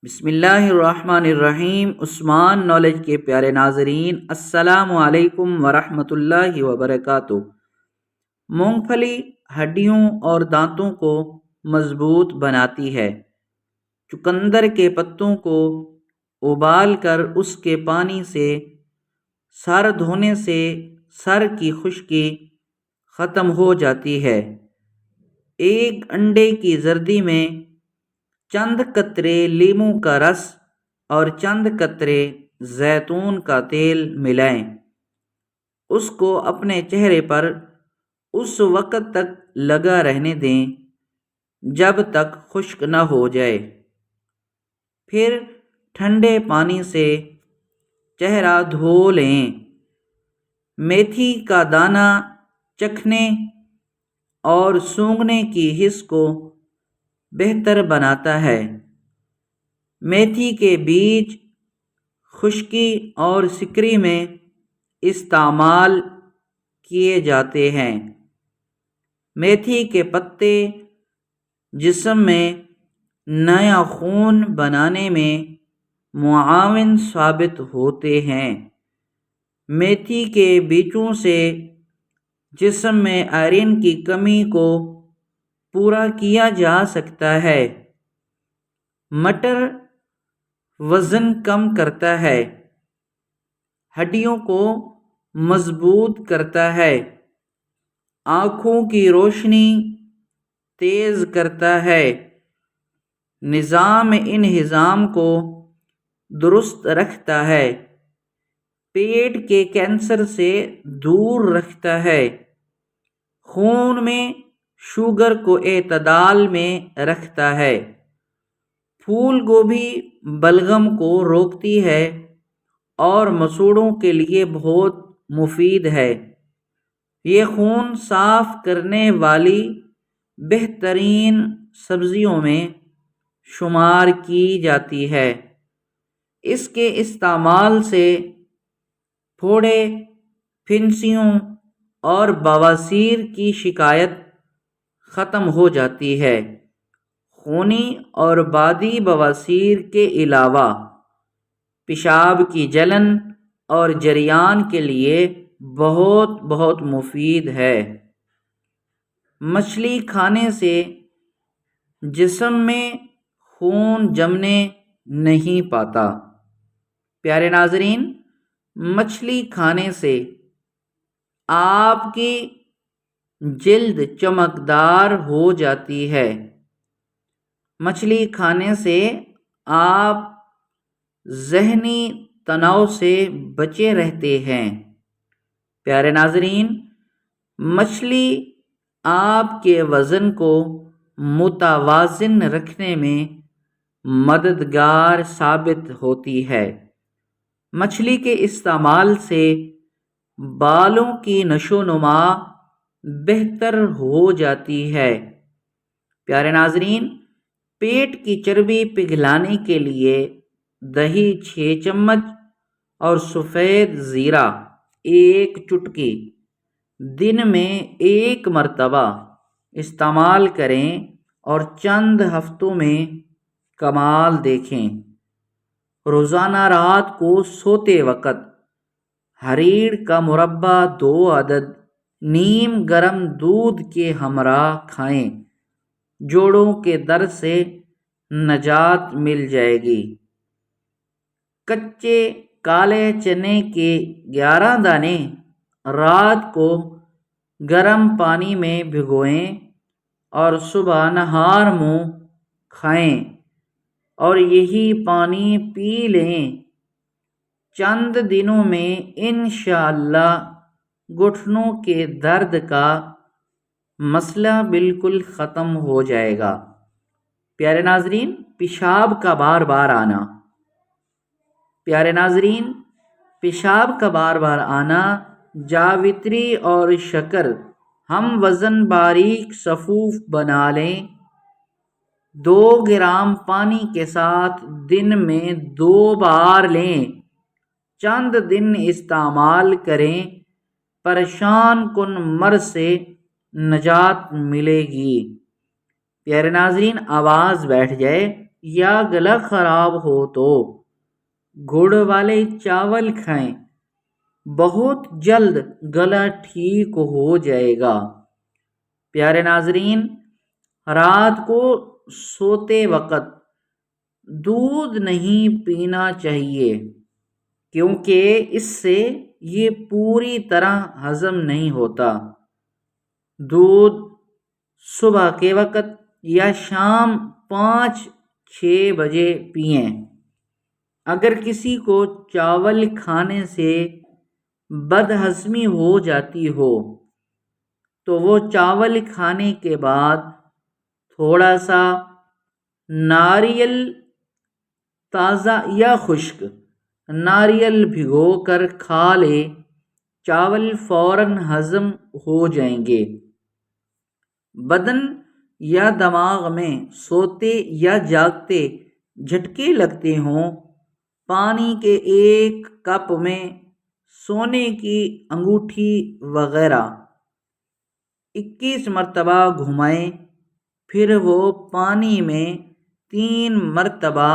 بسم اللہ الرحمن الرحیم۔ عثمان نالج کے پیارے ناظرین، السلام علیکم ورحمۃ اللہ وبرکاتہ۔ مونگ پھلی ہڈیوں اور دانتوں کو مضبوط بناتی ہے۔ چقندر کے پتوں کو ابال کر اس کے پانی سے سر دھونے سے سر کی خشکی ختم ہو جاتی ہے۔ ایک انڈے کی زردی میں چند قطرے لیموں کا رس اور چند قطرے زیتون کا تیل ملائیں۔ اس کو اپنے چہرے پر اس وقت تک لگا رہنے دیں جب تک خشک نہ ہو جائے۔ پھر ٹھنڈے پانی سے چہرہ دھو لیں۔ میتھی کا دانہ چکھنے اور سونگھنے کی حس کو بہتر بناتا ہے۔ میتھی کے بیج خشکی اور سکری میں استعمال کیے جاتے ہیں۔ میتھی کے پتے جسم میں نیا خون بنانے میں معاون ثابت ہوتے ہیں۔ میتھی کے بیجوں سے جسم میں آئرن کی کمی کو پورا کیا جا سکتا ہے۔ مٹر وزن کم کرتا ہے، ہڈیوں کو مضبوط کرتا ہے، آنکھوں کی روشنی تیز کرتا ہے، نظام انہضام کو درست رکھتا ہے، پیٹ کے کینسر سے دور رکھتا ہے، خون میں شوگر کو اعتدال میں رکھتا ہے، پھول گوبھی بلغم کو روکتی ہے اور مسوڑھوں کے لیے بہت مفید ہے۔ یہ خون صاف کرنے والی بہترین سبزیوں میں شمار کی جاتی ہے۔ اس کے استعمال سے پھوڑے، پھنسیوں اور بواسیر کی شکایت ختم ہو جاتی ہے۔ خونی اور بادی بواسیر کے علاوہ پیشاب کی جلن اور جریان کے لیے بہت مفید ہے۔ مچھلی کھانے سے جسم میں خون جمنے نہیں پاتا۔ پیارے ناظرین، مچھلی کھانے سے آپ کی جلد چمکدار ہو جاتی ہے۔ مچھلی کھانے سے آپ ذہنی تناؤ سے بچے رہتے ہیں۔ پیارے ناظرین، مچھلی آپ کے وزن کو متوازن رکھنے میں مددگار ثابت ہوتی ہے۔ مچھلی کے استعمال سے بالوں کی نشو و نما بہتر ہو جاتی ہے۔ پیارے ناظرین، پیٹ کی چربی پگھلانے کے لیے دہی 6 چمچ اور سفید زیرہ 1 چٹکی دن میں 1 مرتبہ استعمال کریں اور چند ہفتوں میں کمال دیکھیں۔ روزانہ رات کو سوتے وقت ہریڑ کا مربع 2 عدد نیم گرم دودھ کے ہمراہ کھائیں۔ جوڑوں کے درد سے نجات مل جائے گی۔ کچے کالے چنے کے 11 دانے رات کو گرم پانی میں بھگوئیں اور صبح نہار منہ کھائیں اور یہی پانی پی لیں۔ چند دنوں میں انشاءاللہ گھٹنوں کے درد کا مسئلہ بالکل ختم ہو جائے گا۔ پیارے ناظرین، پیشاب کا بار بار آنا۔ پیارے ناظرین، پیشاب کا بار بار آنا جاوتری اور شکر ہم وزن باریک صفوف بنا لیں۔ 2 گرام پانی کے ساتھ دن میں 2 بار لیں۔ چند دن استعمال کریں، پریشان کن مرض سے نجات ملے گی۔ پیارے ناظرین، آواز بیٹھ جائے۔ یا گلا خراب ہو تو گڑ والے چاول کھائیں، بہت جلد گلا ٹھیک ہو جائے گا۔ پیارے ناظرین، رات کو سوتے وقت دودھ نہیں پینا چاہیے، کیونکہ اس سے یہ پوری طرح ہضم نہیں ہوتا۔ دودھ صبح کے وقت یا شام 5-6 بجے پئیں۔ اگر کسی کو چاول کھانے سے بد ہضمی ہو جاتی ہو تو وہ چاول کھانے کے بعد تھوڑا سا ناریل، تازہ یا خشک ناریل بھگو کر کھا لے، چاول فوراً ہضم ہو جائیں گے۔ بدن یا دماغ میں سوتے یا جاگتے جھٹکے لگتے ہوں، پانی کے 1 کپ میں سونے کی انگوٹھی وغیرہ 21 مرتبہ گھمائیں، پھر وہ پانی میں 3 مرتبہ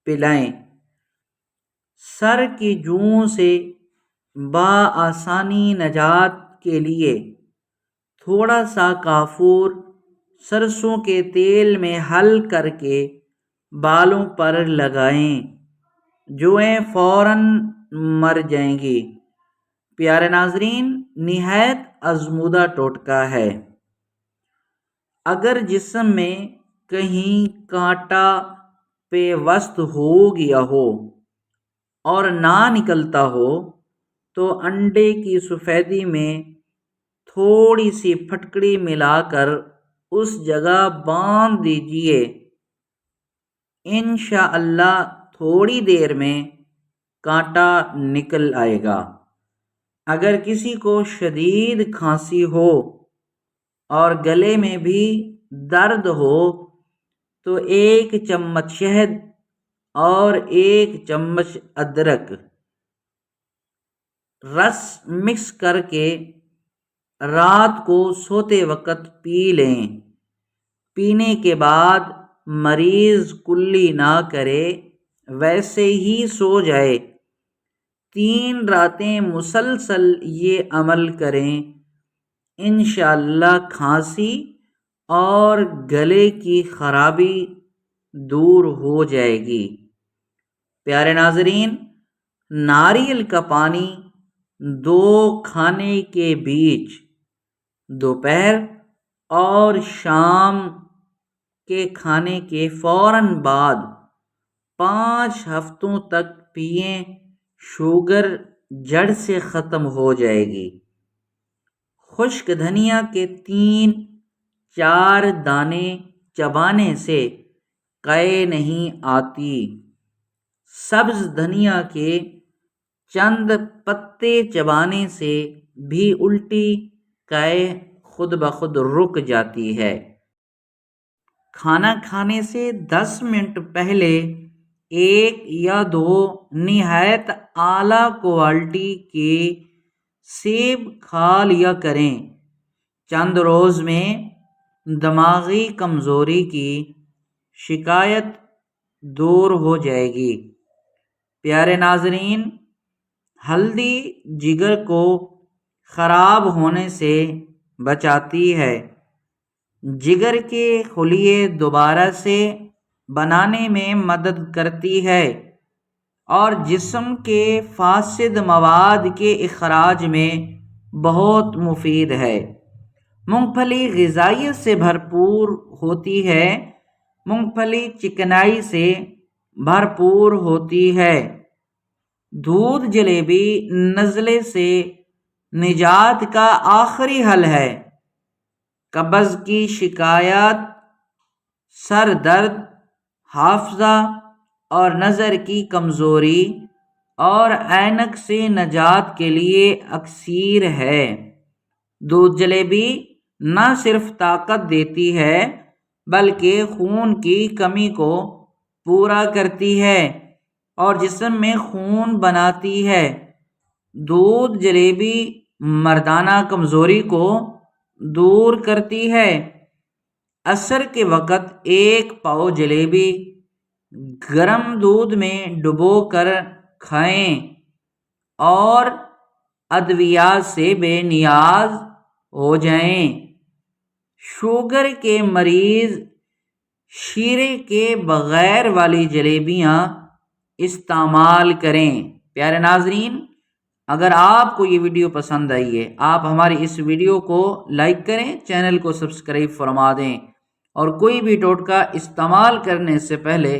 پلائیں۔ سر کی جوؤں سے بآسانی نجات کے لیے تھوڑا سا کافور سرسوں کے تیل میں حل کر کے بالوں پر لگائیں، جوئیں فوراً مر جائیں گی۔ پیارے ناظرین، نہایت آزمودہ ٹوٹکا ہے۔ اگر جسم میں کہیں کانٹا پیوست ہو گیا ہو اور نہ نکلتا ہو تو انڈے کی سفیدی میں تھوڑی سی پھٹکڑی ملا کر اس جگہ باندھ دیجئے، انشاءاللہ تھوڑی دیر میں کانٹا نکل آئے گا۔ اگر کسی کو شدید کھانسی ہو اور گلے میں بھی درد ہو تو 1 چمچ شہد اور 1 چمچ ادرک رس مکس کر کے رات کو سوتے وقت پی لیں۔ پینے کے بعد مریض کلی نہ کرے، ویسے ہی سو جائے۔ 3 راتیں مسلسل یہ عمل کریں، انشاءاللہ کھانسی اور گلے کی خرابی دور ہو جائے گی۔ پیارے ناظرین، ناریل کا پانی 2 کھانے کے بیچ، دوپہر اور شام کے کھانے کے فوراً بعد 5 ہفتوں تک پئیں، شوگر جڑ سے ختم ہو جائے گی۔ خشک دھنیا کے 3-4 دانے چبانے سے قے نہیں آتی۔ سبز دھنیا کے چند پتے چبانے سے بھی الٹی قے خود بخود رک جاتی ہے۔ کھانا کھانے سے 10 منٹ پہلے 1 یا 2 نہایت اعلیٰ کوالٹی کے سیب کھا لیا کریں۔ چند روز میں دماغی کمزوری کی شکایت دور ہو جائے گی۔ پیارے ناظرین، ہلدی جگر کو خراب ہونے سے بچاتی ہے، جگر کے خلیے دوبارہ سے بنانے میں مدد کرتی ہے اور جسم کے فاسد مواد کے اخراج میں بہت مفید ہے۔ مونگ پھلی غذائیت سے بھرپور ہوتی ہے، مونگ پھلی چکنائی سے بھرپور ہوتی ہے۔ دودھ جلیبی نزلے سے نجات کا آخری حل ہے۔ قبض کی شکایات، سر درد، حافظہ اور نظر کی کمزوری اور عینک سے نجات کے لیے اکسیر ہے۔ دودھ جلیبی نہ صرف طاقت دیتی ہے بلکہ خون کی کمی کو پورا کرتی ہے اور جسم میں خون بناتی ہے۔ دودھ جلیبی مردانہ کمزوری کو دور کرتی ہے۔ عصر کے وقت ایک پاؤ جلیبی گرم دودھ میں ڈبو کر کھائیں اور ادویات سے بے نیاز ہو جائیں۔ شوگر کے مریض شیرے کے بغیر والی جلیبیاں استعمال کریں۔ پیارے ناظرین، اگر آپ کو یہ ویڈیو پسند آئی ہے، آپ ہماری اس ویڈیو کو لائک کریں، چینل کو سبسکرائب فرما دیں، اور کوئی بھی ٹوٹکا استعمال کرنے سے پہلے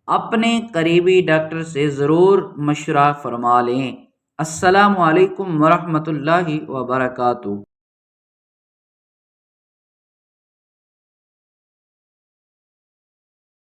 اپنے قریبی ڈاکٹر سے ضرور مشورہ فرما لیں۔ السلام علیکم ورحمۃ اللہ وبرکاتہ۔